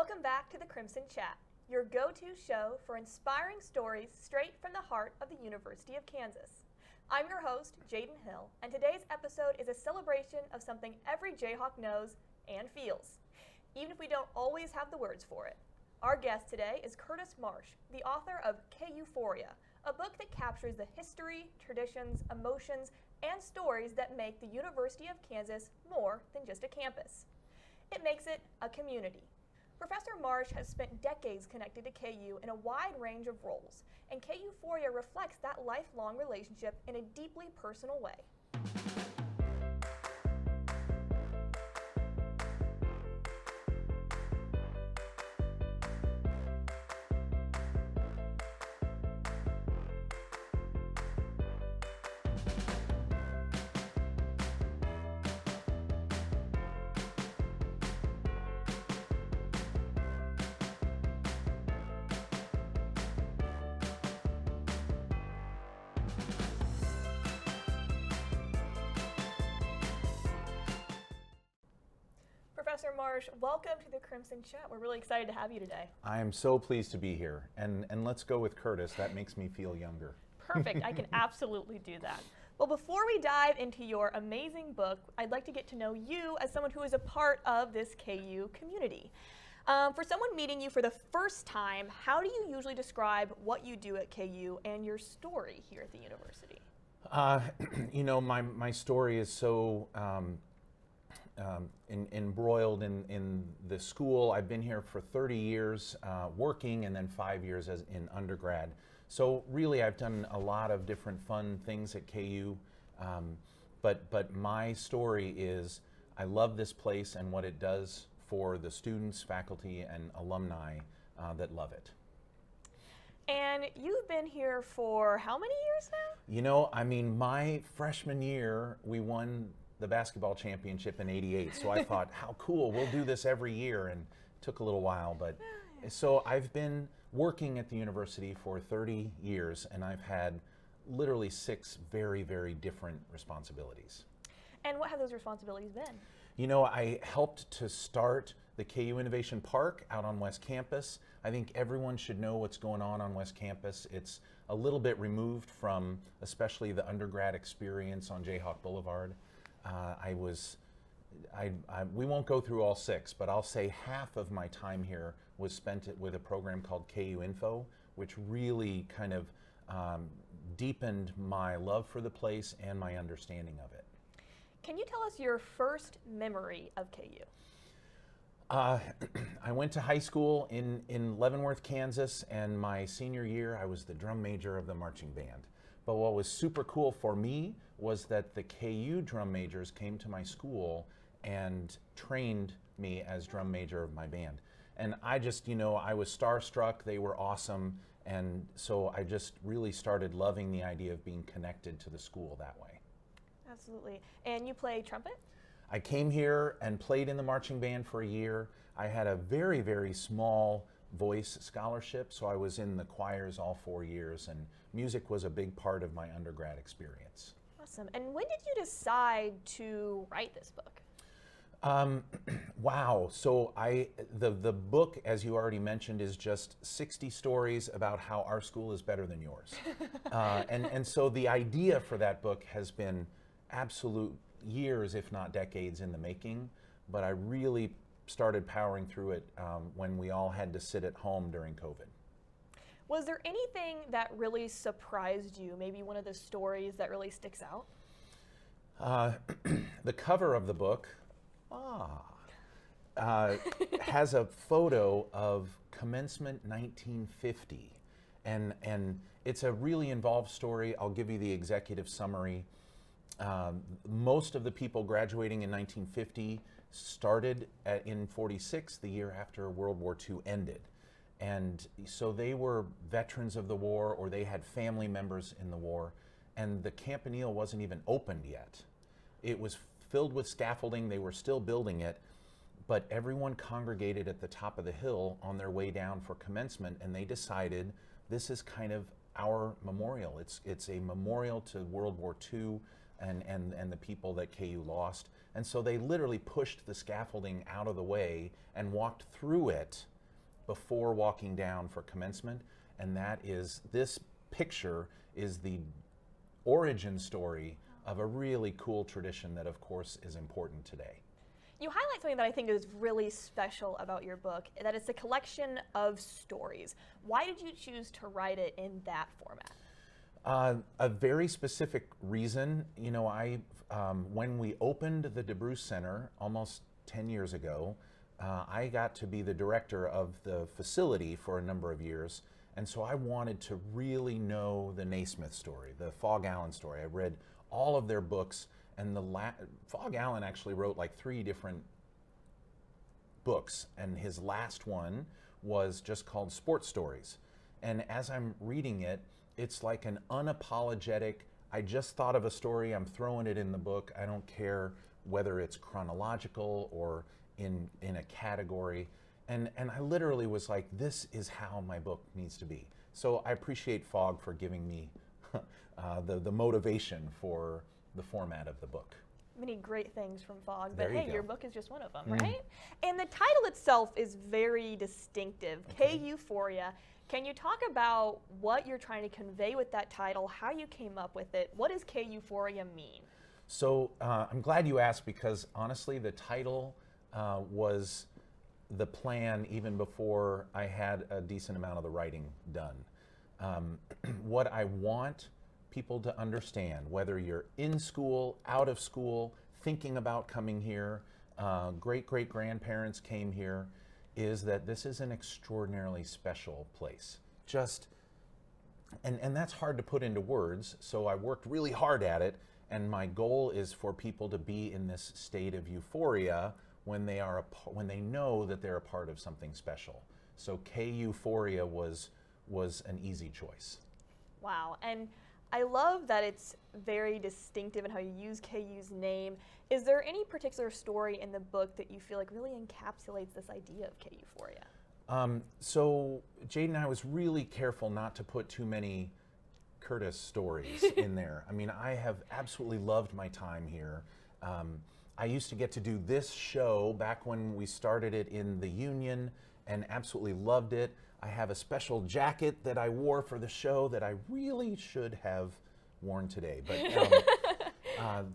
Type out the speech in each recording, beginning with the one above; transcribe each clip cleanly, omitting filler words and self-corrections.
Welcome back to the Crimson Chat, your go-to show for inspiring stories straight from the heart of the University of Kansas. I'm your host, Jaden Hill, and today's episode is a celebration of something every Jayhawk knows and feels, even if we don't always have the words for it. Our guest today is Curtis Marsh, the author of KUphoria, a book that captures the history, traditions, emotions, and stories that make the University of Kansas more than just a campus. It makes it a community. Professor Marsh has spent decades connected to KU in a wide range of roles, and KUphoria reflects that lifelong relationship in a deeply personal way. Professor Marsh, welcome to the Crimson Chat. We're really excited to have you today. I am so pleased to be here. And let's go with Curtis. That makes me feel younger. Perfect. I can absolutely do that. Well, before we dive into your amazing book, I'd like to get to know you as someone who is a part of this KU community. For someone meeting you for the first time, how do you usually describe what you do at KU and your story here at the university? My story is so embroiled in the school. I've been here for 30 years working, and then 5 years in undergrad. So really I've done a lot of different fun things at KU, but my story is I love this place and what it does for the students, faculty, and alumni that love it. And you've been here for how many years now? My freshman year, we won the basketball championship in '88. So I thought, how cool, we'll do this every year. And it took a little while, but so I've been working at the university for 30 years, and I've had literally 6 very, very different responsibilities. And what have those responsibilities been? I helped to start the KU Innovation Park out on West Campus. I think everyone should know what's going on West Campus. It's a little bit removed from especially the undergrad experience on Jayhawk Boulevard. We won't go through all 6, but I'll say half of my time here was spent with a program called KU Info, which really kind of deepened my love for the place and my understanding of it. Can you tell us your first memory of KU? I went to high school in Leavenworth, Kansas, and my senior year I was the drum major of the marching band. But what was super cool for me was that the KU drum majors came to my school and trained me as drum major of my band. And I just, I was starstruck. They were awesome. And so I just really started loving the idea of being connected to the school that way. Absolutely. And you play trumpet? I came here and played in the marching band for a year. I had a very, very small voice scholarship, so I was in the choirs all 4 years, and music was a big part of my undergrad experience. Awesome. And when did you decide to write this book? Wow. So the book, as you already mentioned, is just 60 stories about how our school is better than yours. And so the idea for that book has been absolute years, if not decades, in the making, but I really started powering through it when we all had to sit at home during COVID. Was there anything that really surprised you? Maybe one of the stories that really sticks out? The cover of the book has a photo of commencement 1950, and it's a really involved story. I'll give you the executive summary. Most of the people graduating in 1950 started in 46, the year after World War II ended. And so they were veterans of the war, or they had family members in the war, and the Campanile wasn't even opened yet. It was filled with scaffolding, they were still building it, but everyone congregated at the top of the hill on their way down for commencement, and they decided this is kind of our memorial. It's a memorial to World War II and the people that KU lost. And so they literally pushed the scaffolding out of the way and walked through it before walking down for commencement, and that is this picture is the origin story of a really cool tradition that, of course, is important today. You highlight something that I think is really special about your book, that it's a collection of stories. Why did you choose to write it in that format? A very specific reason. You know, when we opened the DeBruce Center almost 10 years ago, I got to be the director of the facility for a number of years, and so I wanted to really know the Naismith story, the Fog Allen story. I read all of their books, and Fog Allen actually wrote like 3 different books, and his last one was just called Sports Stories. And as I'm reading it, it's like an unapologetic, I just thought of a story, I'm throwing it in the book. I don't care whether it's chronological or in a category. And I literally was like, this is how my book needs to be. So I appreciate Fog for giving me the motivation for the format of the book. Many great things from Fog, There but you hey, go. your book is just one of them, right? And the title itself is very distinctive, Okay. K-Euphoria. Can you talk about what you're trying to convey with that title, how you came up with it? What does K-Euphoria mean? So I'm glad you asked, because honestly, the title was the plan even before I had a decent amount of the writing done. What I want people to understand, whether you're in school, out of school, thinking about coming here, great-great-grandparents came here, is that this is an extraordinarily special place. And that's hard to put into words, so I worked really hard at it, and my goal is for people to be in this state of euphoria when they know that they're a part of something special. So K-Euphoria was an easy choice. Wow, and I love that it's very distinctive in how you use KU's name. Is there any particular story in the book that you feel like really encapsulates this idea of K-Euphoria? So Jaden, I was really careful not to put too many Curtis stories in there. I mean, I have absolutely loved my time here. I used to get to do this show back when we started it in the Union and absolutely loved it. I have a special jacket that I wore for the show that I really should have worn today. But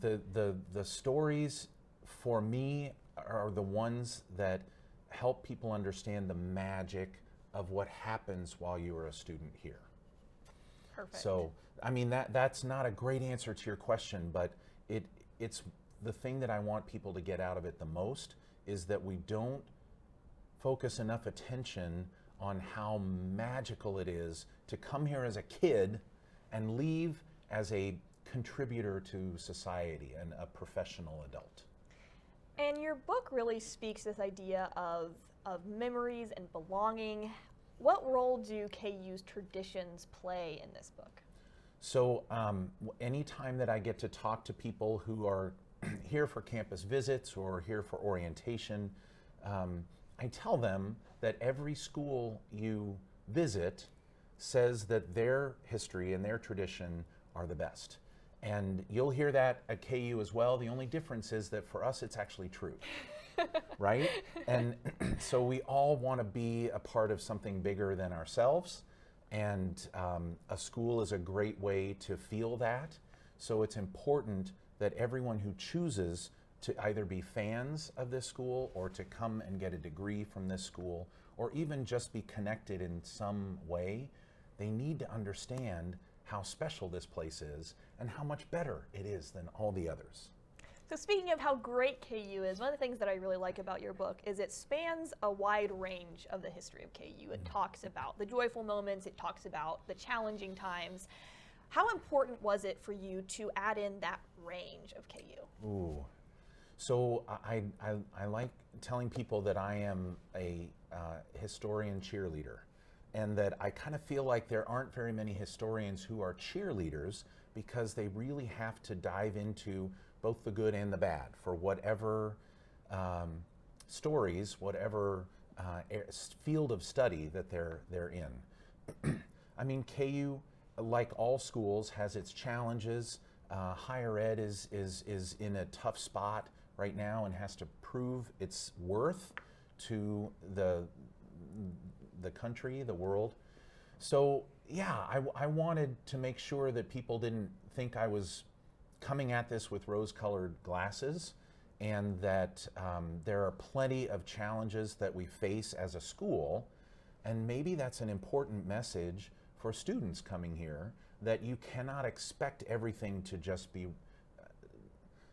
the stories for me are the ones that help people understand the magic of what happens while you are a student here. Perfect. So, I mean, that's not a great answer to your question, but it's the thing that I want people to get out of it the most is that we don't focus enough attention on how magical it is to come here as a kid and leave as a contributor to society and a professional adult. And your book really speaks to this idea of memories and belonging. What role do KU's traditions play in this book? So anytime that I get to talk to people who are here for campus visits or here for orientation, I tell them that every school you visit says that their history and their tradition are the best. And you'll hear that at KU as well. The only difference is that for us, it's actually true, right? And so we all want to be a part of something bigger than ourselves. And a school is a great way to feel that. So it's important that everyone who chooses to either be fans of this school or to come and get a degree from this school or even just be connected in some way, they need to understand how special this place is and how much better it is than all the others. So speaking of how great KU is, one of the things that I really like about your book is it spans a wide range of the history of KU. It talks about the joyful moments, it talks about the challenging times. How important was it for you to add in that range of KU? Ooh. So I like telling people that I am a historian cheerleader, and that I kind of feel like there aren't very many historians who are cheerleaders because they really have to dive into both the good and the bad for whatever stories, whatever field of study that they're in. I mean, KU, like all schools, has its challenges. Higher ed is in a tough spot right now and has to prove its worth to the country, the world. So yeah, I wanted to make sure that people didn't think I was coming at this with rose-colored glasses, and that there are plenty of challenges that we face as a school, and maybe that's an important message for students coming here, that you cannot expect everything to just be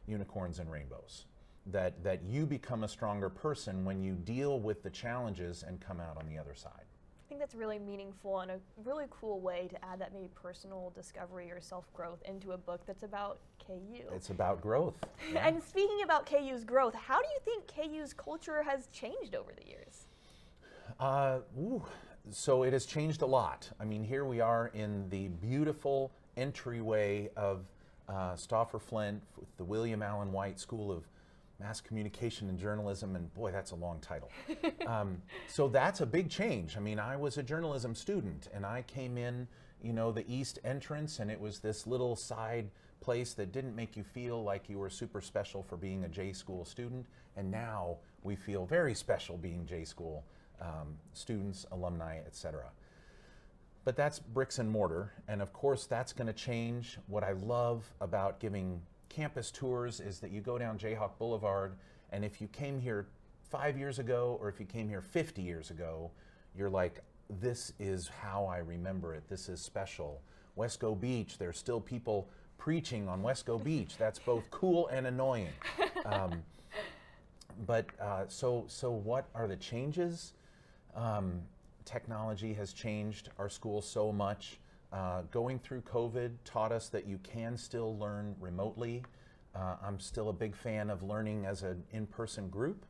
unicorns and rainbows. That you become a stronger person when you deal with the challenges and come out on the other side. I think that's really meaningful and a really cool way to add that maybe personal discovery or self-growth into a book that's about KU. It's about growth. Yeah. And speaking about KU's growth, how do you think KU's culture has changed over the years? So it has changed a lot. I mean, here we are in the beautiful entryway of Stauffer Flint with the William Allen White School of Mass Communication and Journalism, and boy, that's a long title. So that's a big change. I mean, I was a journalism student, and I came in, the east entrance, and it was this little side place that didn't make you feel like you were super special for being a J School student, and now we feel very special being J School students, alumni, etc. But that's bricks and mortar, and of course that's going to change. What I love about giving campus tours is that you go down Jayhawk Boulevard, and if you came here 5 years ago or if you came here 50 years ago, you're like, this is how I remember it. This is special. Wesco Beach, there's still people preaching on Wesco Beach. That's both cool and annoying. So what are the changes? Technology has changed our school so much. Going through COVID taught us that you can still learn remotely. I'm still a big fan of learning as an in-person group.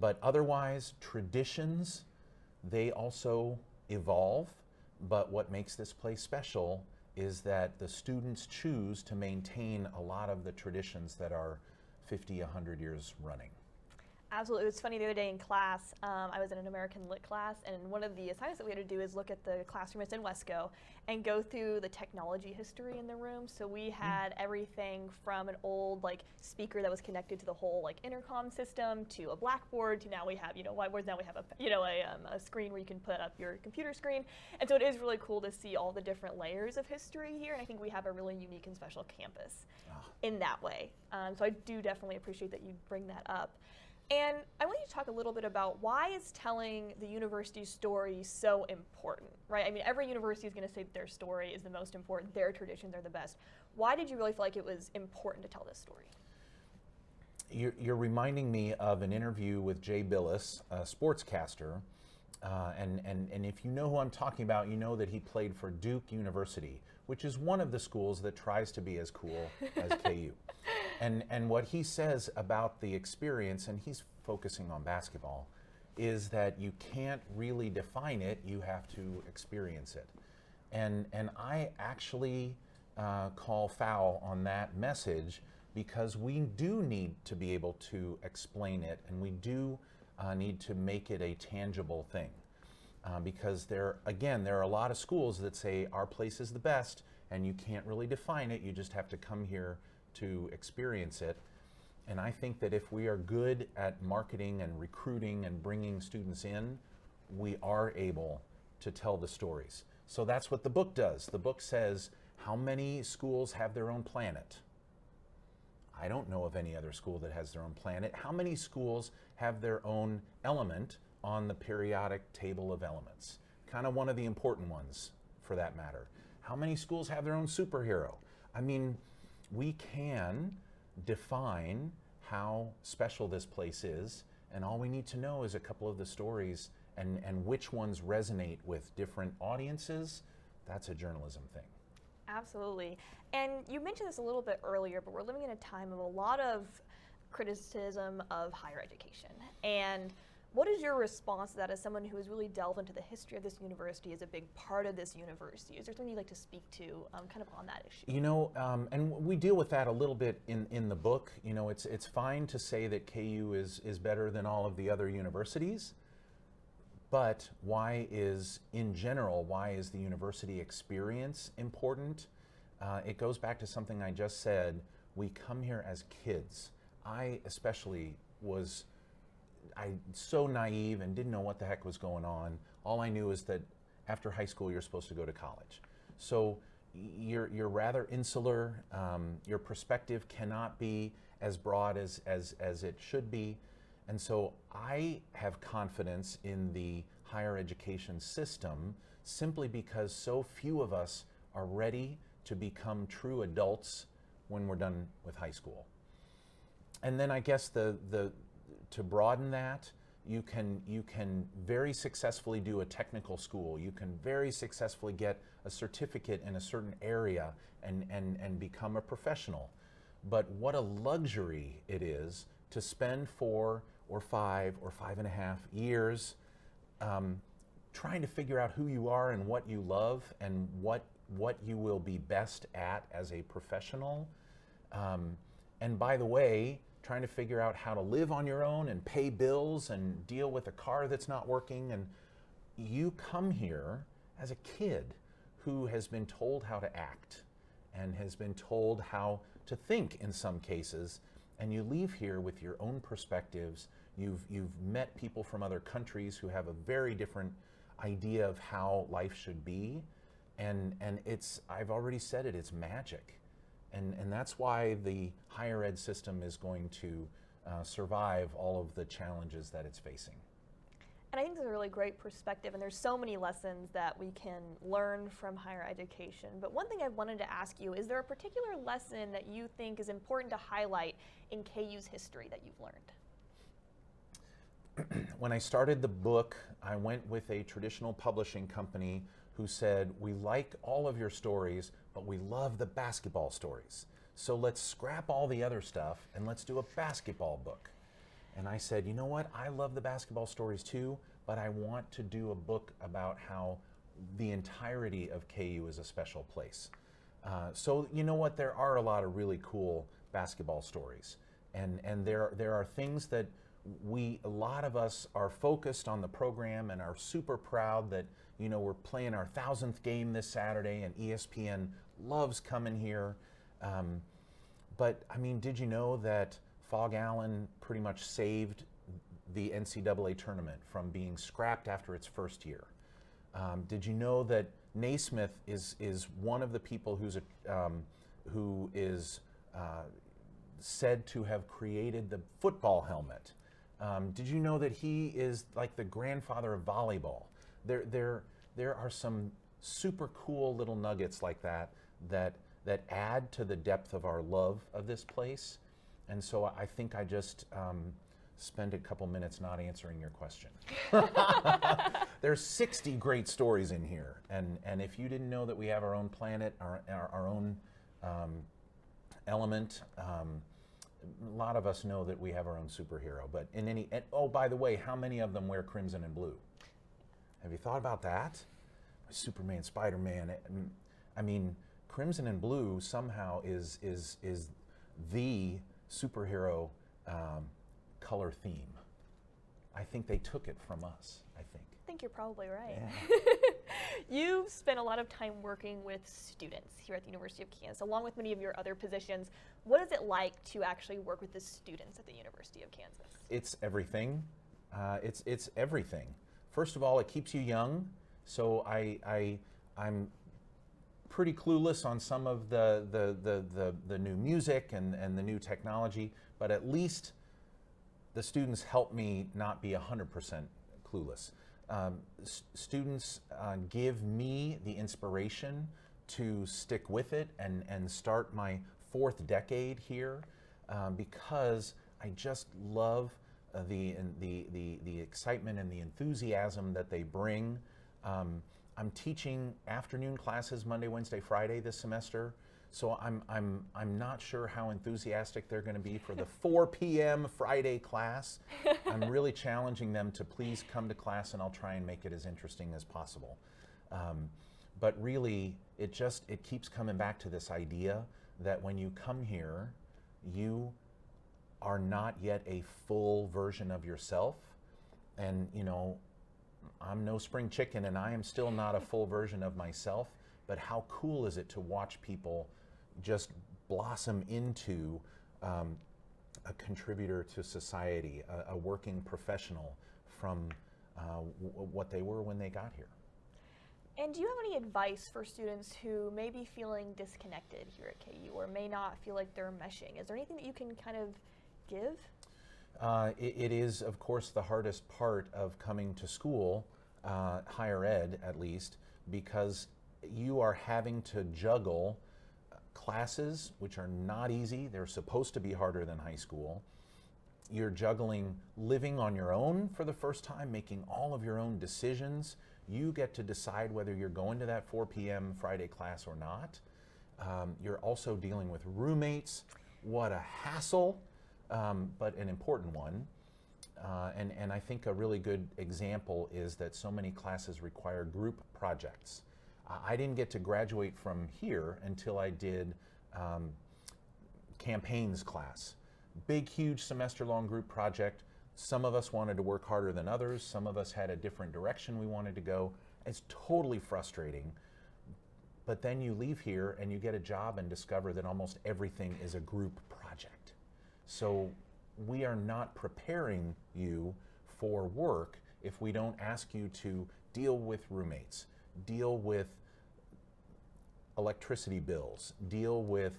But otherwise, traditions, they also evolve. But what makes this place special is that the students choose to maintain a lot of the traditions that are 50, 100 years running. Absolutely. It was funny the other day in class, I was in an American Lit class, and one of the assignments that we had to do is look at the classroom that's in Wesco and go through the technology history in the room. So we had everything from an old speaker that was connected to the whole intercom system, to a blackboard, to now we have whiteboards. Now we have a screen where you can put up your computer screen. And so it is really cool to see all the different layers of history here, and I think we have a really unique and special campus in that way. So I do definitely appreciate that you bring that up. And I want you to talk a little bit about why is telling the university's story so important, right? I mean, every university is going to say that their story is the most important, their traditions are the best. Why did you really feel like it was important to tell this story? You're reminding me of an interview with Jay Billis, a sportscaster, and if you know who I'm talking about, you know that he played for Duke University, which is one of the schools that tries to be as cool as KU. And what he says about the experience, and he's focusing on basketball, is that you can't really define it, you have to experience it. And I actually call foul on that message, because we do need to be able to explain it, and we do need to make it a tangible thing. Because there are a lot of schools that say our place is the best, and you can't really define it, you just have to come here to experience it. And I think that if we are good at marketing and recruiting and bringing students in, we are able to tell the stories. So that's what the book does. The book says, how many schools have their own planet? I don't know of any other school that has their own planet. How many schools have their own element on the periodic table of elements? Kind of one of the important ones, for that matter. How many schools have their own superhero? I mean, we can define how special this place is, and all we need to know is a couple of the stories and which ones resonate with different audiences. That's a journalism thing. Absolutely. And you mentioned this a little bit earlier, but we're living in a time of a lot of criticism of higher education. And what is your response to that as someone who has really delved into the history of this university, as a big part of this university? Is there something you'd like to speak to kind of on that issue? And we deal with that a little bit in the book. It's fine to say that KU is better than all of the other universities, but why is the university experience important? It goes back to something I just said. We come here as kids. I especially was so naive and didn't know what the heck was going on. All I knew is that after high school, you're supposed to go to college. So you're rather insular. Your perspective cannot be as broad as it should be. And so I have confidence in the higher education system simply because so few of us are ready to become true adults when we're done with high school. And then I guess to broaden that, you can very successfully do a technical school. You can very successfully get a certificate in a certain area and become a professional. But what a luxury it is to spend 4 or 5 or 5.5 years trying to figure out who you are and what you love and what you will be best at as a professional. And by the way, trying to figure out how to live on your own and pay bills and deal with a car that's not working. And you come here as a kid who has been told how to act and has been told how to think in some cases, and you leave here with your own perspectives. You've met people from other countries who have a very different idea of how life should be, and it's, I've already said it, it's magic. And that's why the higher ed system is going to survive all of the challenges that it's facing. And I think it's a really great perspective, and there's so many lessons that we can learn from higher education. But one thing I wanted to ask you, is there a particular lesson that you think is important to highlight in KU's history that you've learned? When I started the book, I went with a traditional publishing company who said, we like all of your stories, but we love the basketball stories. So let's scrap all the other stuff and let's do a basketball book. And I said, you know what, I love the basketball stories too, but I want to do a book about how the entirety of KU is a special place. So you know what, there are a lot of really cool basketball stories. And there are things that a lot of us are focused on the program and are super proud that, you know, we're playing our 1,000th game this Saturday and ESPN loves coming here. But I mean, did you know that Fog Allen pretty much saved the NCAA tournament from being scrapped after its first year? Did you know that Naismith is one of the people who is said to have created the football helmet? Did you know that he is like the grandfather of volleyball? There are some super cool little nuggets like that add to the depth of our love of this place. And so I think I just spend a couple minutes not answering your question. There's 60 great stories in here. And if you didn't know that we have our own planet, our own element, a lot of us know that we have our own superhero. But oh, by the way, how many of them wear crimson and blue? Have you thought about that? Superman, Spider-Man. I mean, crimson and blue somehow is the superhero color theme. I think they took it from us, I think you're probably right. Yeah. You've spent a lot of time working with students here at the University of Kansas, along with many of your other positions. What is it like to actually work with the students at the University of Kansas? It's everything. It's everything. First of all, it keeps you young. So I'm pretty clueless on some of the new music and the new technology, but at least the students help me not be 100% clueless. Students give me the inspiration to stick with it and start my 4th decade here because I just love the excitement and the enthusiasm that they bring. I'm teaching afternoon classes Monday, Wednesday, Friday this semester, so I'm not sure how enthusiastic they're going to be for the 4 p.m. Friday class. I'm really challenging them to please come to class, and I'll try and make it as interesting as possible. But really, it keeps coming back to this idea that when you come here, you are not yet a full version of yourself, and you know, I'm no spring chicken and I am still not a full version of myself, but how cool is it to watch people just blossom into a contributor to society, a working professional from what they were when they got here. And do you have any advice for students who may be feeling disconnected here at KU or may not feel like they're meshing? Is there anything that you can kind of give? It is, of course, the hardest part of coming to school, higher ed at least, because you are having to juggle classes, which are not easy. They're supposed to be harder than high school. You're juggling living on your own for the first time, making all of your own decisions. You get to decide whether you're going to that 4 p.m. Friday class or not. You're also dealing with roommates. What a hassle, but an important one. And I think a really good example is that so many classes require group projects. I didn't get to graduate from here until I did campaigns class. Big, huge semester-long group project. Some of us wanted to work harder than others. Some of us had a different direction we wanted to go. It's totally frustrating. But then you leave here and you get a job and discover that almost everything is a group project. So we are not preparing you for work if we don't ask you to deal with roommates, deal with electricity bills, deal with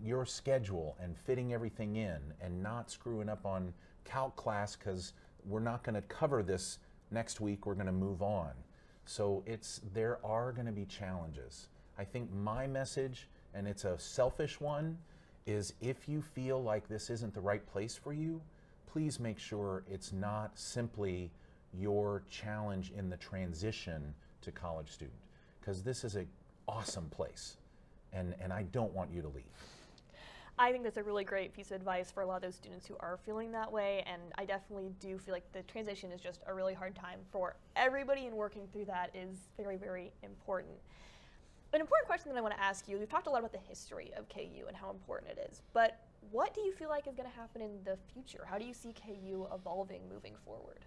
your schedule and fitting everything in and not screwing up on calc class because we're not going to cover this next week, we're going to move on. So there are going to be challenges. I think my message, and it's a selfish one, is if you feel like this isn't the right place for you, please make sure it's not simply your challenge in the transition to college student, because this is an awesome place, and I don't want you to leave. I think that's a really great piece of advice for a lot of those students who are feeling that way, and I definitely do feel like the transition is just a really hard time for everybody, and working through that is very, very important. An important question that I want to ask you, we've talked a lot about the history of KU and how important it is, but what do you feel like is going to happen in the future? How do you see KU evolving moving forward?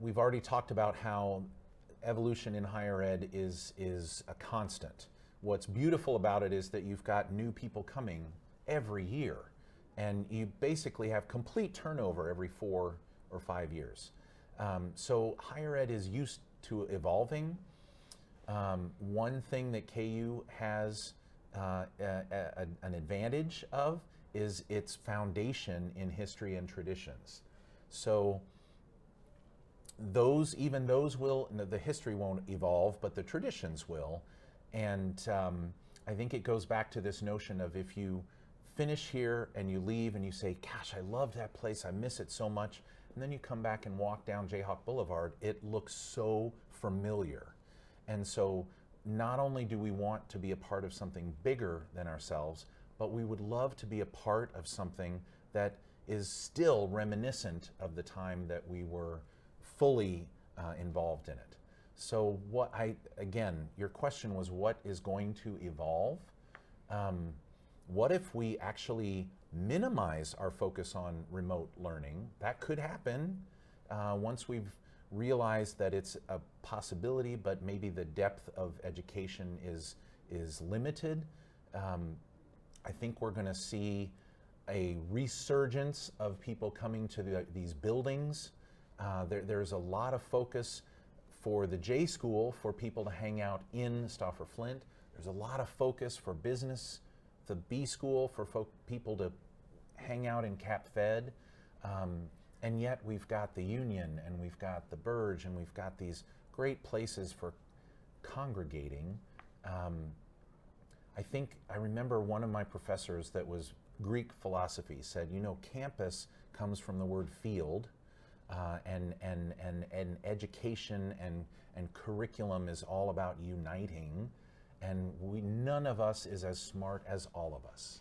We've already talked about how evolution in higher ed is a constant. What's beautiful about it is that you've got new people coming every year, and you basically have complete turnover every 4 or 5 years. So higher ed is used to evolving. One thing that KU has an advantage of is its foundation in history and traditions. So even those will, the history won't evolve, but the traditions will. And I think it goes back to this notion of if you finish here and you leave and you say, gosh, I love that place, I miss it so much, and then you come back and walk down Jayhawk Boulevard, it looks so familiar. And so not only do we want to be a part of something bigger than ourselves, but we would love to be a part of something that is still reminiscent of the time that we were fully involved in it. So again, your question was what is going to evolve? What if we actually minimize our focus on remote learning? That could happen once we've realized that it's a possibility, but maybe the depth of education is limited. I think we're going to see a resurgence of people coming to these buildings. There's a lot of focus for the J School for people to hang out in Stauffer Flint. There's a lot of focus for business, the B School for people to hang out in Cap Fed. And yet we've got the Union and we've got the Burge and we've got these great places for congregating. I remember one of my professors that was Greek philosophy said, campus comes from the word field, and education and curriculum is all about uniting, and none of us is as smart as all of us.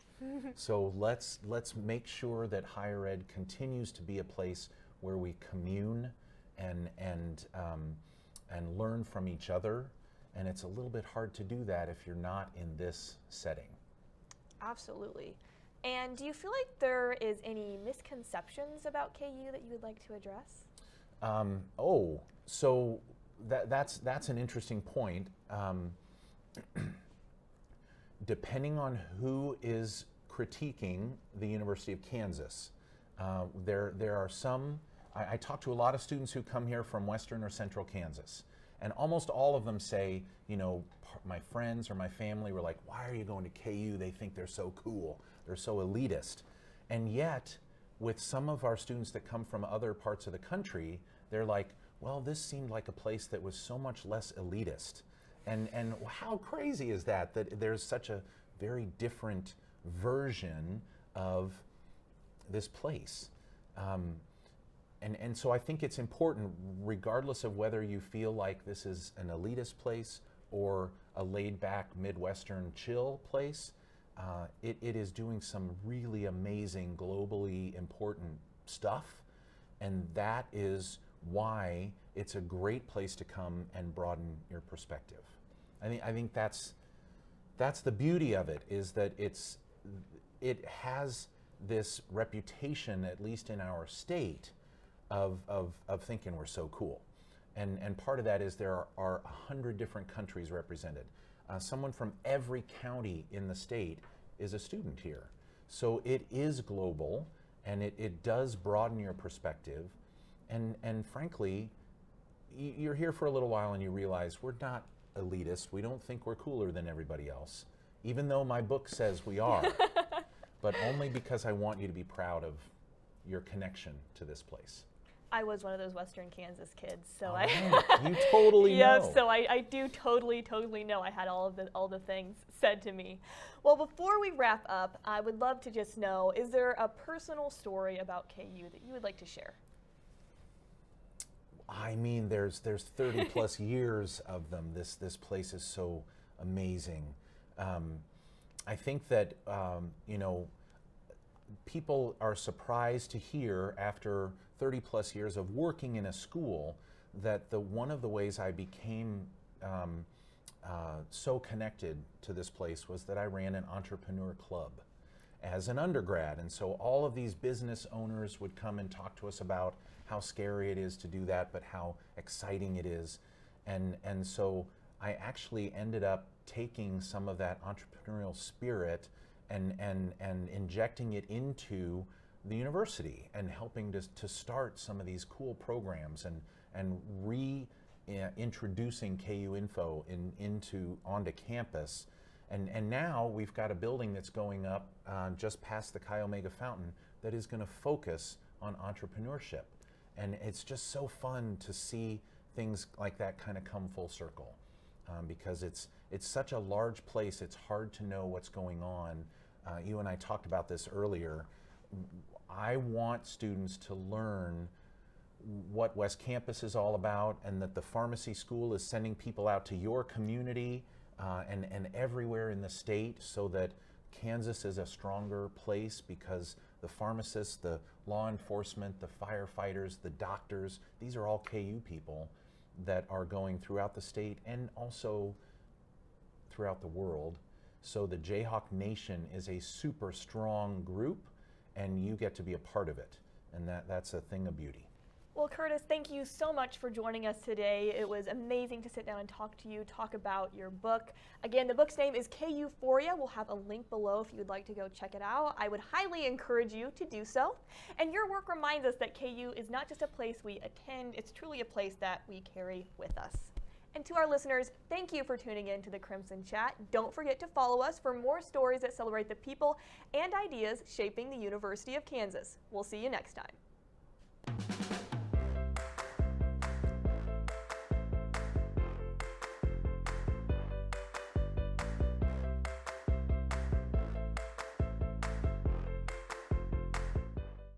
So let's make sure that higher ed continues to be a place where we commune and learn from each other. And it's a little bit hard to do that if you're not in this setting. Absolutely. And do you feel like there is any misconceptions about KU that you would like to address? So that's an interesting point. Depending on who is critiquing the University of Kansas. There are some, I talk to a lot of students who come here from Western or Central Kansas, and almost all of them say, you know, my friends or my family were like, why are you going to KU? They think they're so cool, they're so elitist. And yet, with some of our students that come from other parts of the country, they're like, well, this seemed like a place that was so much less elitist. And how crazy is that there's such a very different version of this place. And so I think it's important, regardless of whether you feel like this is an elitist place or a laid-back Midwestern chill place, it is doing some really amazing, globally important stuff, and that is why it's a great place to come and broaden your perspective. I think that's the beauty of it, is that it has this reputation, at least in our state, of thinking we're so cool. And part of that is there are 100 different countries represented. Someone from every county in the state is a student here. So it is global, and it does broaden your perspective. And frankly, you're here for a little while and you realize we're not elitist. We don't think we're cooler than everybody else, even though my book says we are, but only because I want you to be proud of your connection to this place. I was one of those Western Kansas kids, so You totally know. Yeah, so I do totally know. I had all the things said to me. Well, before we wrap up, I would love to just know, is there a personal story about KU that you would like to share? I mean, there's 30 plus years of them. This place is so amazing. I think that you know, people are surprised to hear after 30 plus years of working in a school that one of the ways I became so connected to this place was that I ran an entrepreneur club as an undergrad. And so all of these business owners would come and talk to us about how scary it is to do that, but how exciting it is. And so I actually ended up taking some of that entrepreneurial spirit and injecting it into the university and helping to start some of these cool programs and reintroducing KU Info onto campus. And now we've got a building that's going up just past the Chi Omega Fountain that is going to focus on entrepreneurship. And it's just so fun to see things like that kind of come full circle, because it's such a large place, it's hard to know what's going on. You and I talked about this earlier. I want students to learn what West Campus is all about, and that the pharmacy school is sending people out to your community and everywhere in the state, so that Kansas is a stronger place, because the pharmacists, the law enforcement, the firefighters, the doctors, these are all KU people that are going throughout the state and also throughout the world. So the Jayhawk Nation is a super strong group, and you get to be a part of it, and that's a thing of beauty. Well, Curtis, thank you so much for joining us today. It was amazing to sit down and talk to you, talk about your book. Again, the book's name is KUphoria. We'll have a link below if you would like to go check it out. I would highly encourage you to do so. And your work reminds us that KU is not just a place we attend, it's truly a place that we carry with us. And to our listeners, thank you for tuning in to the Crimson Chat. Don't forget to follow us for more stories that celebrate the people and ideas shaping the University of Kansas. We'll see you next time.